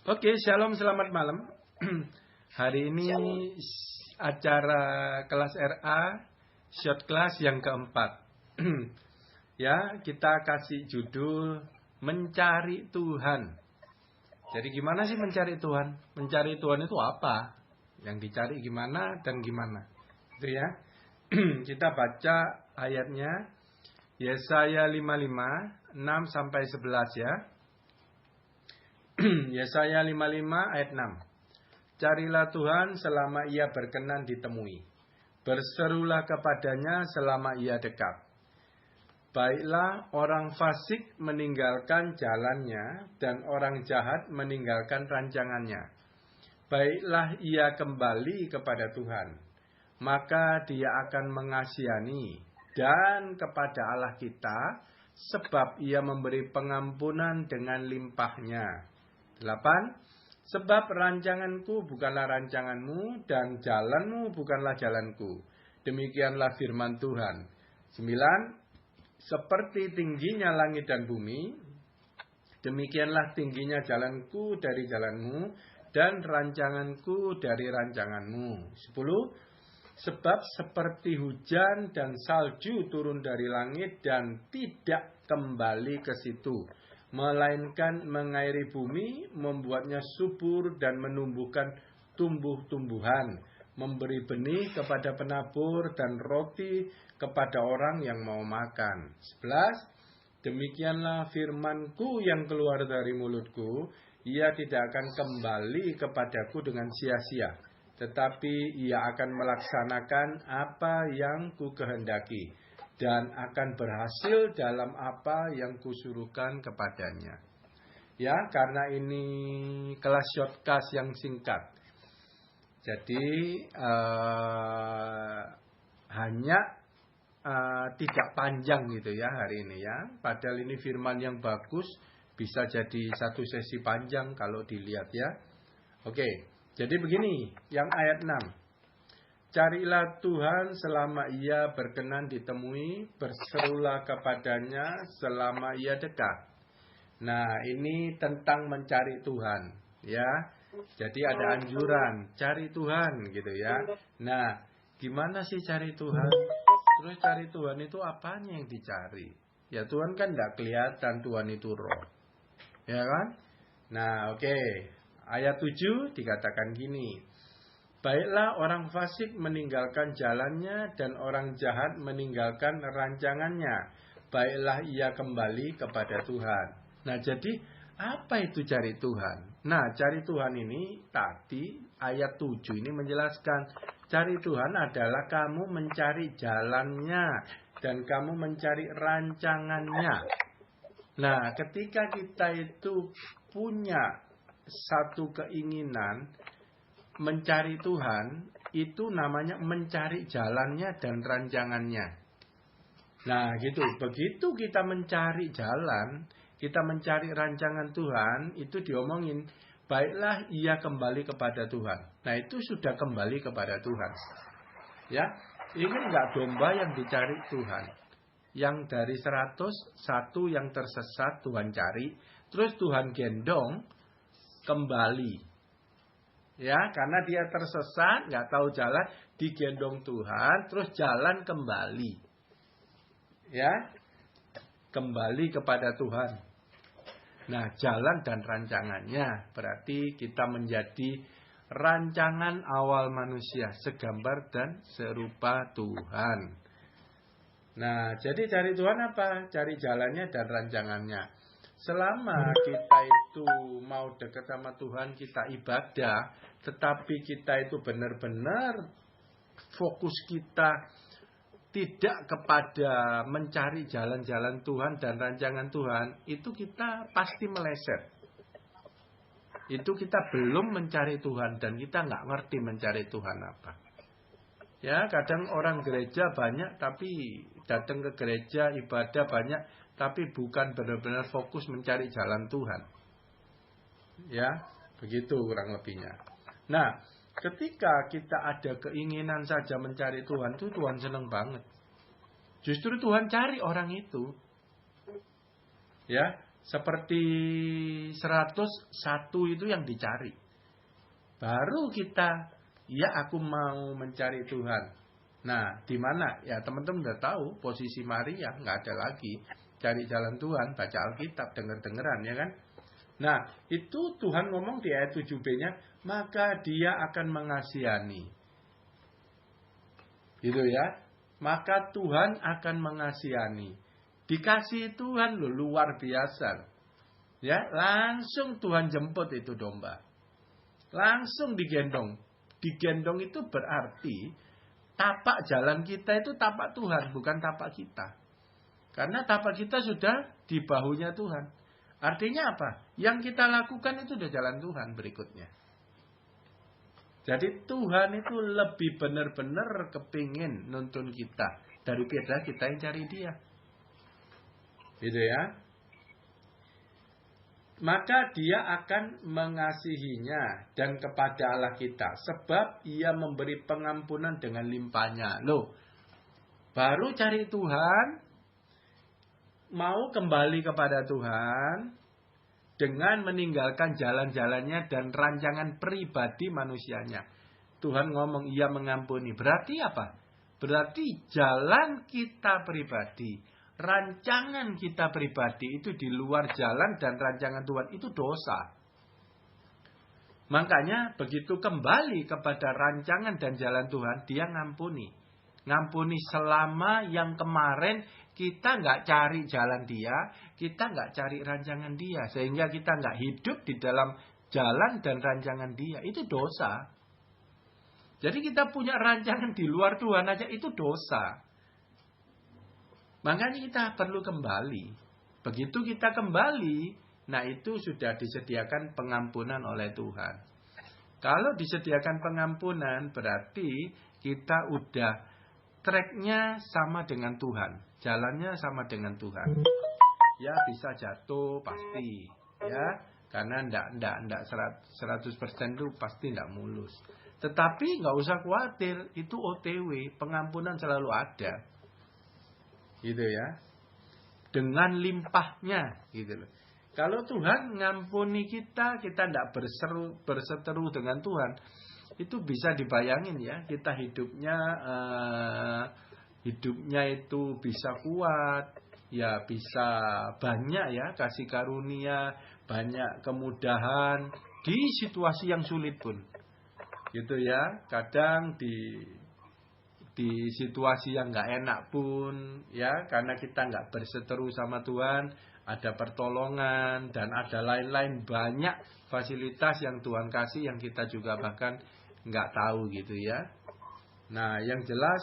Oke, shalom, selamat malam. Hari ini acara kelas RA, short class yang keempat. Ya, kita kasih judul Mencari Tuhan. Jadi gimana sih mencari Tuhan? Mencari Tuhan itu apa? Yang dicari gimana dan gimana? Itu ya. Kita baca ayatnya Yesaya 55, 6 sampai 11 ya. Yesaya 55 ayat 6. Carilah Tuhan selama ia berkenan ditemui. Berserulah kepadanya selama ia dekat. Baiklah orang fasik meninggalkan jalannya dan orang jahat meninggalkan rancangannya. Baiklah ia kembali kepada Tuhan. Maka dia akan mengasihani dan kepada Allah kita, sebab ia memberi pengampunan dengan limpahnya. 8. Sebab rancanganku bukanlah rancanganmu dan jalanmu bukanlah jalanku. Demikianlah firman Tuhan. 9. Seperti tingginya langit dan bumi, demikianlah tingginya jalanku dari jalanmu dan rancanganku dari rancanganmu. 10. Sebab seperti hujan dan salju turun dari langit dan tidak kembali ke situ, melainkan mengairi bumi, membuatnya subur dan menumbuhkan tumbuh-tumbuhan, memberi benih kepada penabur dan roti kepada orang yang mau makan. 11. Demikianlah firmanku yang keluar dari mulutku, ia tidak akan kembali kepadaku dengan sia-sia, tetapi ia akan melaksanakan apa yang ku kehendaki dan akan berhasil dalam apa yang kusuruhkan kepadanya. Ya, karena ini kelas shortcast yang singkat, jadi hanya tidak panjang gitu ya hari ini ya. Padahal ini firman yang bagus, bisa jadi satu sesi panjang kalau dilihat ya. Oke, jadi begini, yang ayat 6. Carilah Tuhan selama ia berkenan ditemui, berserulah kepadanya selama ia dekat. Nah, ini tentang mencari Tuhan, ya. Jadi ada anjuran, cari Tuhan gitu ya. Nah, gimana sih cari Tuhan? Terus cari Tuhan itu apanya yang dicari? Ya Tuhan kan tidak kelihatan, Tuhan itu roh. Ya kan? Nah, oke. Ayat 7 dikatakan gini. Baiklah orang fasik meninggalkan jalannya dan orang jahat meninggalkan rancangannya. Baiklah ia kembali kepada Tuhan. Nah, jadi apa itu cari Tuhan? Nah, cari Tuhan ini tadi ayat 7 ini menjelaskan. Cari Tuhan adalah kamu mencari jalannya dan kamu mencari rancangannya. Nah, ketika kita itu punya satu keinginan mencari Tuhan, itu namanya mencari jalannya dan rancangannya. Nah gitu, begitu kita mencari jalan, kita mencari rancangan Tuhan, itu diomongin, baiklah ia kembali kepada Tuhan. Nah itu sudah kembali kepada Tuhan. Ya, ini enggak domba yang dicari Tuhan. Yang dari 100, satu yang tersesat Tuhan cari, terus Tuhan gendong kembali. Ya, karena dia tersesat, nggak tahu jalan, digendong Tuhan, terus jalan kembali. Ya, kembali kepada Tuhan. Nah, jalan dan rancangannya berarti kita menjadi rancangan awal manusia, segambar dan serupa Tuhan. Nah, jadi cari Tuhan apa? Cari jalannya dan rancangannya. Selama kita itu mau dekat sama Tuhan, kita ibadah, tetapi kita itu benar-benar fokus kita tidak kepada mencari jalan-jalan Tuhan dan rancangan Tuhan, itu kita pasti meleset. Itu kita belum mencari Tuhan dan kita nggak ngerti mencari Tuhan apa. Ya, kadang orang gereja banyak tapi datang ke gereja ibadah banyak tapi bukan benar-benar fokus mencari jalan Tuhan. Ya, begitu kurang lebihnya. Nah, ketika kita ada keinginan saja mencari Tuhan, itu Tuhan senang banget. Justru Tuhan cari orang itu. Ya, Seperti 101 itu yang dicari. Baru kita, ya aku mau mencari Tuhan. Nah, di mana? Ya teman-teman udah tahu posisi Maria, nggak ada lagi cari jalan Tuhan, baca Alkitab, denger-dengeran ya kan? Nah, itu Tuhan ngomong di ayat 7b-nya, maka dia akan mengasihani. Gitu ya. Maka Tuhan akan mengasihani. Dikasih Tuhan loh, luar biasa. Ya, langsung Tuhan jemput itu domba. Langsung digendong. Digendong itu berarti tapak jalan kita itu tapak Tuhan, bukan tapak kita. Karena tapak kita sudah di bahunya Tuhan. Artinya apa? Yang kita lakukan itu udah jalan Tuhan berikutnya. Jadi Tuhan itu lebih benar-benar kepingin nuntun kita daripada kita yang cari dia. Gitu ya. Maka dia akan mengasihinya dan kepada Allah kita. Sebab ia memberi pengampunan dengan limpahnya. Loh, baru cari Tuhan, mau kembali kepada Tuhan, dengan meninggalkan jalan-jalannya dan rancangan pribadi manusianya. Tuhan ngomong ia mengampuni. Berarti apa? Berarti jalan kita pribadi, rancangan kita pribadi itu di luar jalan dan rancangan Tuhan itu dosa. Makanya begitu kembali kepada rancangan dan jalan Tuhan, dia ngampuni. Ngampuni selama yang kemarin kita nggak cari jalan dia, kita nggak cari rancangan dia. Sehingga kita nggak hidup di dalam jalan dan rancangan dia. Itu dosa. Jadi kita punya rancangan di luar Tuhan aja itu dosa. Makanya kita perlu kembali. Begitu kita kembali, nah itu sudah disediakan pengampunan oleh Tuhan. Kalau disediakan pengampunan berarti kita udah tracknya sama dengan Tuhan. Jalannya sama dengan Tuhan. Ya bisa jatuh pasti. Ya karena enggak 100% itu pasti enggak mulus. Tetapi nggak usah khawatir, itu OTW, pengampunan selalu ada, gitu ya, dengan limpahnya, gitu loh. Kalau Tuhan ngampuni kita tidak berseteru dengan Tuhan, itu bisa dibayangin ya, kita hidupnya itu bisa kuat, ya bisa banyak ya kasih karunia, banyak kemudahan di situasi yang sulit pun. Gitu ya, kadang di situasi yang nggak enak pun ya, karena kita nggak berseteru sama Tuhan, ada pertolongan dan ada lain-lain banyak fasilitas yang Tuhan kasih yang kita juga bahkan nggak tahu gitu ya. Nah yang jelas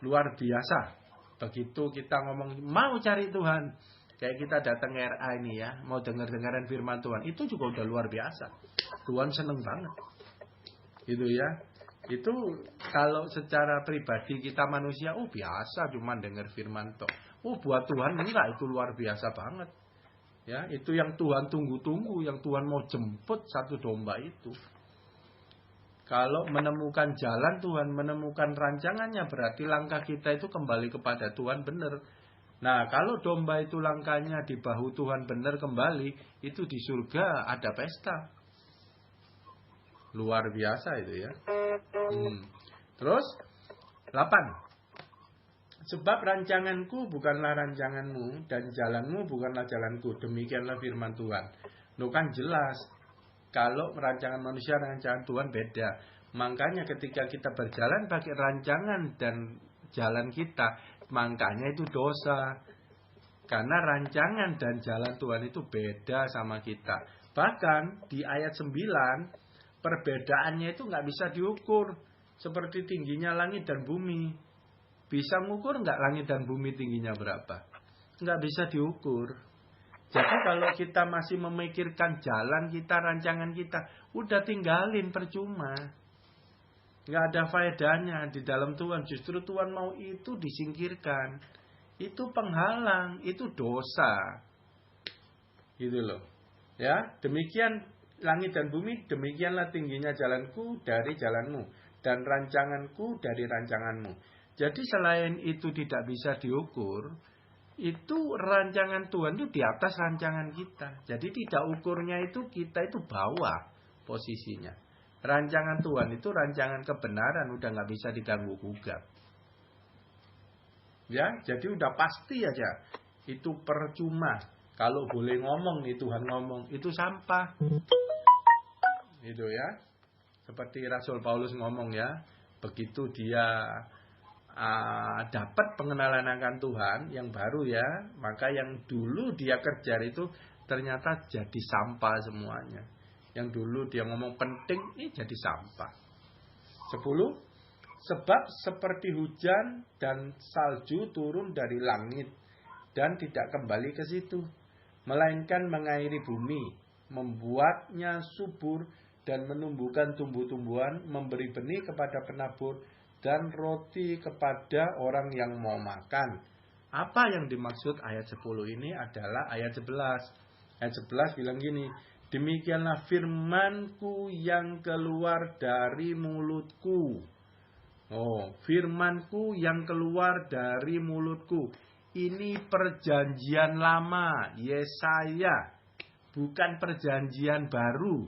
luar biasa. Begitu kita ngomong mau cari Tuhan, kayak kita datang ke RA ini ya, mau dengar-dengaran firman Tuhan, itu juga udah luar biasa. Tuhan seneng banget. Gitu ya. Itu kalau secara pribadi kita manusia, biasa cuman dengar firman toh. Buat Tuhan enggak, itu luar biasa banget. Ya, itu yang Tuhan tunggu-tunggu, yang Tuhan mau jemput satu domba itu. Kalau menemukan jalan Tuhan, menemukan rancangannya, berarti langkah kita itu kembali kepada Tuhan benar. Nah, kalau domba itu langkahnya di bahu Tuhan benar kembali, itu di surga ada pesta. Luar biasa itu ya. Terus 8. Sebab rancanganku bukanlah rancanganmu dan jalanmu bukanlah jalanku. Demikianlah firman Tuhan. Loh kan jelas. Kalau rancangan manusia dan rancangan Tuhan beda. Makanya ketika kita berjalan pakai rancangan dan jalan kita, makanya itu dosa. Karena rancangan dan jalan Tuhan itu beda sama kita. Bahkan di ayat 9, perbedaannya itu nggak bisa diukur. Seperti tingginya langit dan bumi. Bisa ngukur nggak langit dan bumi tingginya berapa? Nggak bisa diukur. Jadi kalau kita masih memikirkan jalan kita, rancangan kita, udah tinggalin, percuma. Nggak ada faedahnya di dalam Tuhan. Justru Tuhan mau itu disingkirkan. Itu penghalang, itu dosa. Gitu loh. Ya, demikian langit dan bumi, demikianlah tingginya jalanku dari jalanmu, dan rancanganku dari rancanganmu. Jadi selain itu tidak bisa diukur, itu rancangan Tuhan itu di atas rancangan kita. Jadi tidak ukurnya itu kita itu bawah posisinya. Rancangan Tuhan itu rancangan kebenaran, udah nggak bisa diganggu gugat. Ya, jadi udah pasti aja. Itu percuma. Kalau boleh ngomong nih Tuhan ngomong, itu sampah. Itu ya. Seperti Rasul Paulus ngomong ya. Begitu dia dapat pengenalan akan Tuhan yang baru ya, maka yang dulu dia kejar itu ternyata jadi sampah semuanya. Yang dulu dia ngomong penting, ini jadi sampah. 10. Sebab seperti hujan dan salju turun dari langit dan tidak kembali ke situ, melainkan mengairi bumi, membuatnya subur dan menumbuhkan tumbuh-tumbuhan, memberi benih kepada penabur dan roti kepada orang yang mau makan. Apa yang dimaksud ayat 10 ini adalah ayat 11. Ayat 11 bilang gini, demikianlah firmanku yang keluar dari mulutku. Oh, firmanku yang keluar dari mulutku. Ini perjanjian lama, Yesaya, bukan perjanjian baru.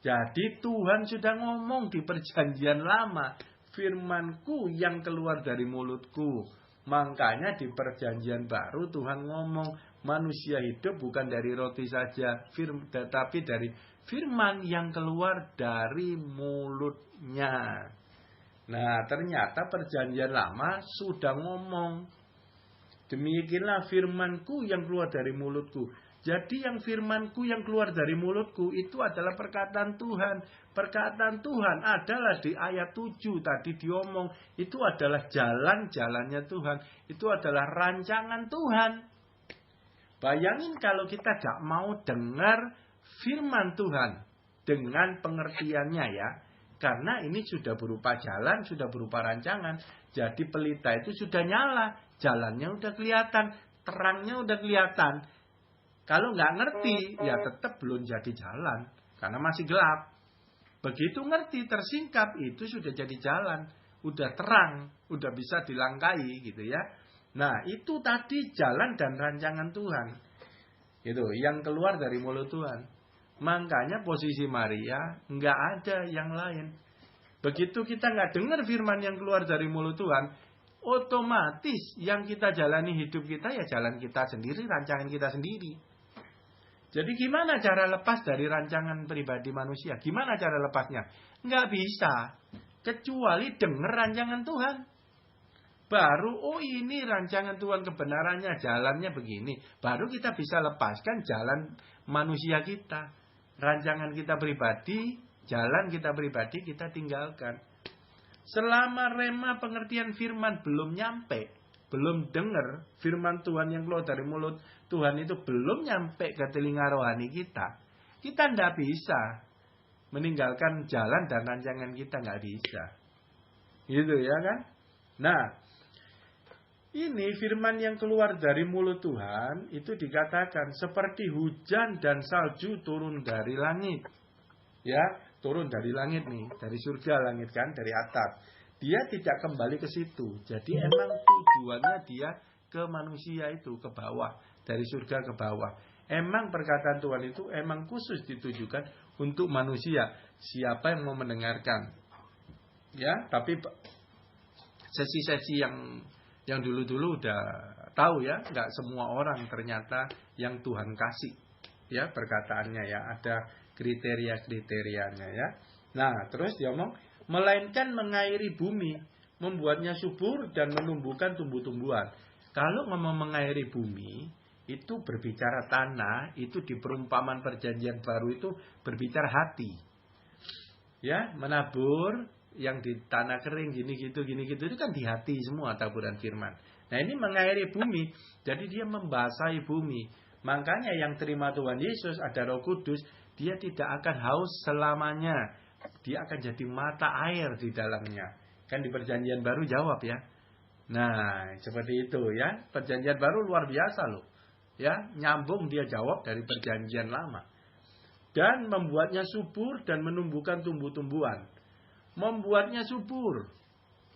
Jadi Tuhan sudah ngomong di perjanjian lama, firmanku yang keluar dari mulutku. Makanya di perjanjian baru Tuhan ngomong, manusia hidup bukan dari roti saja, tetapi dari firman yang keluar dari mulutnya. Nah, ternyata perjanjian lama sudah ngomong, demikianlah firmanku yang keluar dari mulutku. Jadi yang firmanku yang keluar dari mulutku itu adalah perkataan Tuhan. Perkataan Tuhan adalah di ayat 7 tadi diomong. Itu adalah jalan-jalannya Tuhan. Itu adalah rancangan Tuhan. Bayangin kalau kita tidak mau dengar firman Tuhan dengan pengertiannya ya. Karena ini sudah berupa jalan, sudah berupa rancangan. Jadi pelita itu sudah nyala. Jalannya udah kelihatan. Terangnya udah kelihatan. Kalau nggak ngerti, ya tetap belum jadi jalan. Karena masih gelap. Begitu ngerti, tersingkap, itu sudah jadi jalan. Udah terang, udah bisa dilangkai gitu ya. Nah, itu tadi jalan dan rancangan Tuhan. Gitu, yang keluar dari mulut Tuhan. Makanya posisi Maria nggak ada yang lain. Begitu kita nggak dengar firman yang keluar dari mulut Tuhan, otomatis yang kita jalani hidup kita ya jalan kita sendiri, rancangan kita sendiri. Jadi gimana cara lepas dari rancangan pribadi manusia? Gimana cara lepasnya? Nggak bisa. Kecuali dengar rancangan Tuhan. Baru, oh ini rancangan Tuhan kebenarannya, jalannya begini. Baru kita bisa lepaskan jalan manusia kita. Rancangan kita pribadi, jalan kita pribadi kita tinggalkan. Selama rema pengertian firman belum nyampe, belum dengar firman Tuhan yang keluar dari mulut Tuhan itu belum nyampe ke telinga rohani kita, kita tidak bisa meninggalkan jalan dan rancangan kita, nggak bisa, gitu ya kan? Nah, ini firman yang keluar dari mulut Tuhan itu dikatakan seperti hujan dan salju turun dari langit, ya, turun dari langit nih, dari surga langit kan, dari atas. Dia tidak kembali ke situ. Jadi emang tujuannya dia ke manusia itu, ke bawah. Dari surga ke bawah. Emang perkataan Tuhan itu emang khusus ditujukan untuk manusia. Siapa yang mau mendengarkan. Ya, tapi sesi-sesi yang dulu-dulu udah tahu ya. Nggak semua orang ternyata yang Tuhan kasih. Ya, perkataannya ya. Ada kriteria-kriterianya ya. Nah, terus dia ngomong, melainkan mengairi bumi, membuatnya subur dan menumbuhkan tumbuh-tumbuhan. Kalau ngomong mengairi bumi, itu berbicara tanah, itu di perumpamaan perjanjian baru itu berbicara hati. Ya, menabur yang di tanah kering gini gitu itu kan di hati semua taburan firman. Nah, ini mengairi bumi, jadi dia membasahi bumi. Makanya yang terima Tuhan Yesus ada Roh Kudus, dia tidak akan haus selamanya. Dia akan jadi mata air di dalamnya. Kan di perjanjian baru jawab ya. Nah, seperti itu ya. Perjanjian baru luar biasa loh. Ya, nyambung dia jawab dari perjanjian lama. Dan membuatnya subur dan menumbuhkan tumbuh-tumbuhan. Membuatnya subur.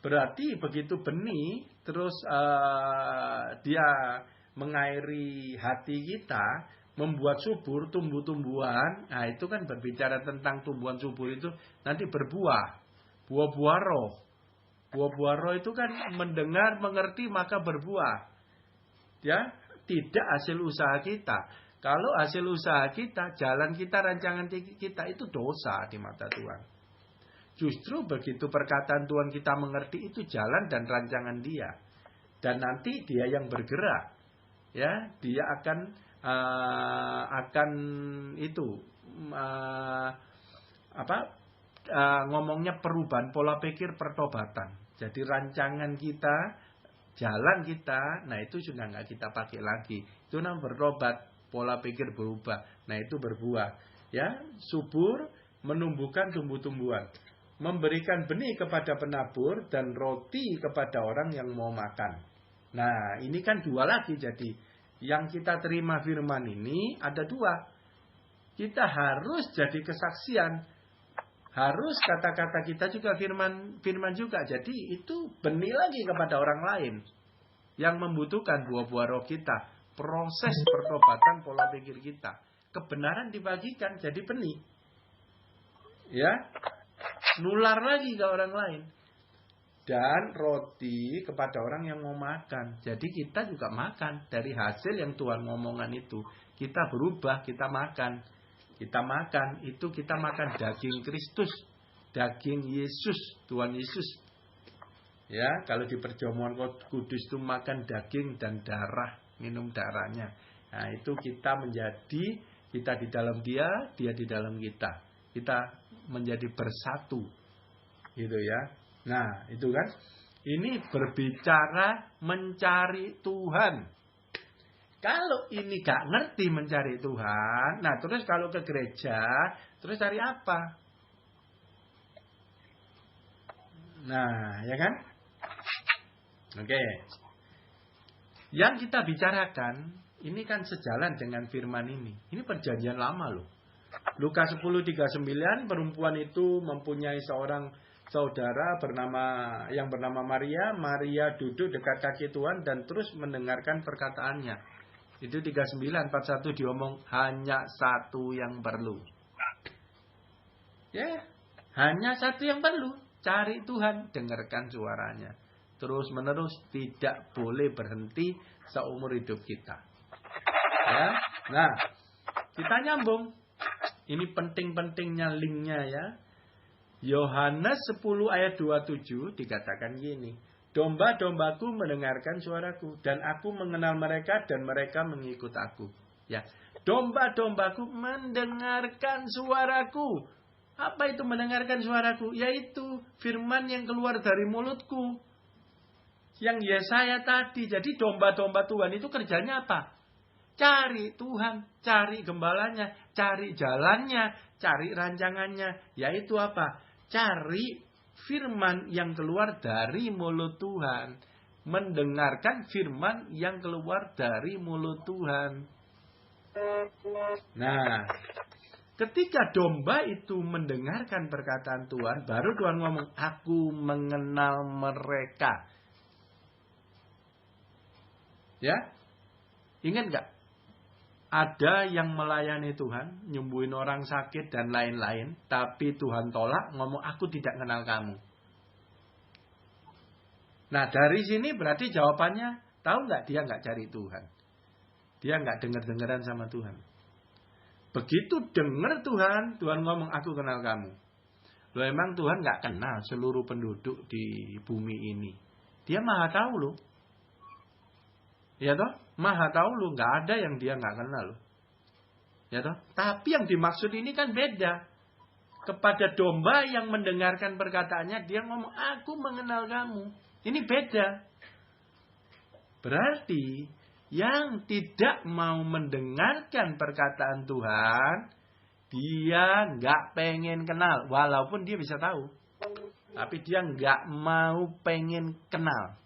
Berarti begitu benih, terus dia mengairi hati kita, membuat subur tumbuh-tumbuhan. Nah, itu kan berbicara tentang tumbuhan subur itu nanti berbuah. Buah-buah roh. Buah-buah roh itu kan mendengar, mengerti, maka berbuah. Ya, tidak hasil usaha kita. Kalau hasil usaha kita, jalan kita, rancangan kita itu dosa di mata Tuhan. Justru begitu perkataan Tuhan kita mengerti, itu jalan dan rancangan Dia. Dan nanti Dia yang bergerak. Ya, Dia akan ngomongnya perubahan pola pikir, pertobatan. Jadi rancangan kita, jalan kita, nah itu sudah nggak kita pakai lagi. Itu namanya bertobat, pola pikir berubah. Nah itu berbuah. Ya, subur, menumbuhkan tumbuh-tumbuhan, memberikan benih kepada penabur dan roti kepada orang yang mau makan. Nah ini kan dua lagi. Jadi yang kita terima firman ini ada dua. Kita harus jadi kesaksian. Harus kata-kata kita juga firman juga. Jadi itu benih lagi kepada orang lain yang membutuhkan buah-buah roh kita. Proses pertobatan pola pikir kita. Kebenaran dibagikan jadi benih. Ya. Nular lagi ke orang lain. Dan roti kepada orang yang mau makan. Jadi kita juga makan dari hasil yang Tuhan ngomongan itu. Kita berubah, kita makan. Kita makan, itu kita makan daging Kristus. Daging Yesus, Tuhan Yesus. Ya, kalau di perjamuan kudus itu makan daging dan darah, minum darahnya. Nah, itu kita menjadi, kita di dalam Dia, Dia di dalam kita. Kita menjadi bersatu. Gitu ya. Nah, itu kan. Ini berbicara mencari Tuhan. Kalau ini gak ngerti mencari Tuhan, nah terus kalau ke gereja, terus cari apa? Nah, ya kan? Oke. Yang kita bicarakan, ini kan sejalan dengan firman ini. Ini perjanjian lama loh. Lukas 10:39, perempuan itu mempunyai seorang saudara yang bernama Maria. Maria duduk dekat kaki Tuhan dan terus mendengarkan perkataannya. Itu 39:41 diomong hanya satu yang perlu. Ya, hanya satu yang perlu. Cari Tuhan, dengarkan suaranya. Terus menerus, tidak boleh berhenti seumur hidup kita. Ya. Nah, kita nyambung. Ini penting-pentingnya linknya ya. Yohanes 10:27 dikatakan gini. Domba-dombaku mendengarkan suaraku dan aku mengenal mereka dan mereka mengikut aku. Ya, domba-dombaku mendengarkan suaraku. Apa itu mendengarkan suaraku? Yaitu firman yang keluar dari mulutku. Yang Yesaya tadi. Jadi domba-domba Tuhan itu kerjanya apa? Cari Tuhan, cari gembalanya, cari jalannya, cari rancangannya. Yaitu apa? Cari firman yang keluar dari mulut Tuhan. Mendengarkan firman yang keluar dari mulut Tuhan. Nah, ketika domba itu mendengarkan perkataan Tuhan, baru Tuhan ngomong, aku mengenal mereka. Ya, ingat gak? Ada yang melayani Tuhan, nyembuhin orang sakit dan lain-lain, tapi Tuhan tolak, ngomong aku tidak kenal kamu. Nah, dari sini berarti jawabannya, tahu nggak dia nggak cari Tuhan. Dia nggak dengar-dengaran sama Tuhan. Begitu dengar Tuhan, Tuhan ngomong aku kenal kamu. Loh, emang Tuhan nggak kenal seluruh penduduk di bumi ini. Dia maha tahu loh. Ya toh? Maha tahu loh, nggak ada yang dia nggak kenal. Ya toh? Tapi yang dimaksud ini kan beda. Kepada domba yang mendengarkan perkataannya, dia ngomong, aku mengenal kamu. Ini beda. Berarti, yang tidak mau mendengarkan perkataan Tuhan, dia nggak pengen kenal. Walaupun dia bisa tahu. Tapi dia nggak mau pengen kenal.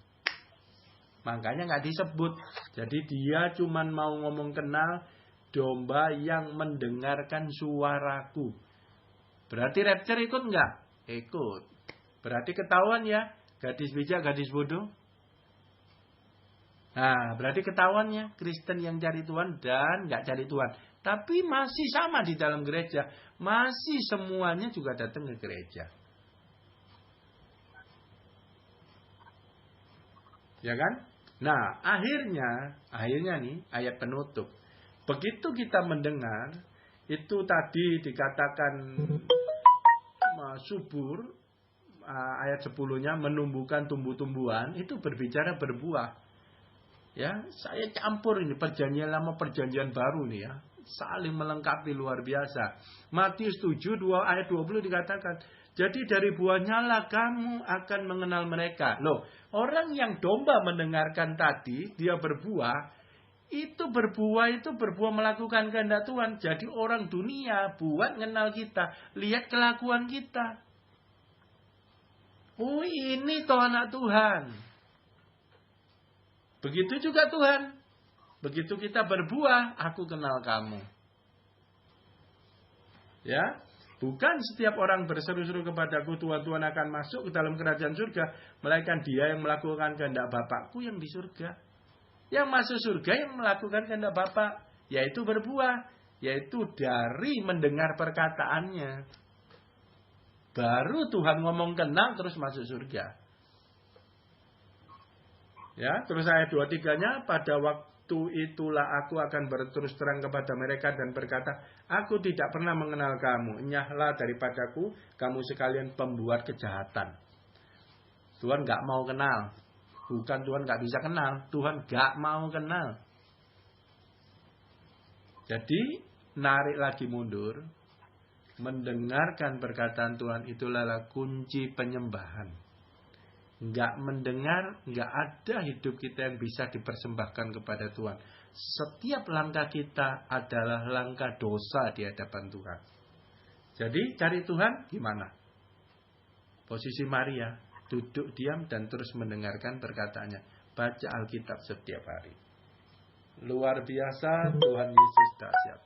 Makanya nggak disebut. Jadi dia cuma mau ngomong kenal domba yang mendengarkan suaraku. Berarti rapture ikut nggak? Ikut. Berarti ketahuan ya, gadis bijak, gadis bodoh. Nah, berarti ketahuannya Kristen yang cari Tuhan dan nggak cari Tuhan. Tapi masih sama di dalam gereja. Masih semuanya juga datang ke gereja. Ya kan? Nah, akhirnya nih ayat penutup. Begitu kita mendengar, itu tadi dikatakan subur, ayat 10-nya menumbuhkan tumbuh-tumbuhan, itu berbicara berbuah. Ya, saya campur ini perjanjian lama perjanjian baru nih ya. Saling melengkapi luar biasa. Matius 7 ayat 20 dikatakan, jadi dari buahnya lah kamu akan mengenal mereka. Loh, orang yang domba mendengarkan tadi, dia berbuah, itu berbuah melakukan kehendak Tuhan. Jadi orang dunia buat kenal kita, lihat kelakuan kita. Oh, ini toh anak Tuhan. Begitu juga Tuhan. Begitu kita berbuah, aku kenal kamu. Ya, bukan setiap orang berseru-seru kepadaku, Tuhan, Tuhan akan masuk ke dalam kerajaan surga, melainkan dia yang melakukan kehendak Bapakku yang di surga. Yang masuk surga yang melakukan kehendak Bapa, yaitu berbuah, yaitu dari mendengar perkataannya. Baru Tuhan ngomong kenal terus masuk surga. Ya, terus ayat 23-nya, pada waktu itulah aku akan berterus terang kepada mereka dan berkata, aku tidak pernah mengenal kamu, enyahlah daripadaku, kamu sekalian pembuat kejahatan. Tuhan gak mau kenal. Bukan Tuhan gak bisa kenal, Tuhan gak mau kenal. Jadi, narik lagi mundur, mendengarkan perkataan Tuhan itulah kunci penyembahan. Nggak mendengar, nggak ada hidup kita yang bisa dipersembahkan kepada Tuhan. Setiap langkah kita adalah langkah dosa di hadapan Tuhan. Jadi cari Tuhan gimana? Posisi Maria, duduk diam dan terus mendengarkan perkataannya. Baca Alkitab setiap hari. Luar biasa, Tuhan Yesus dahsyat.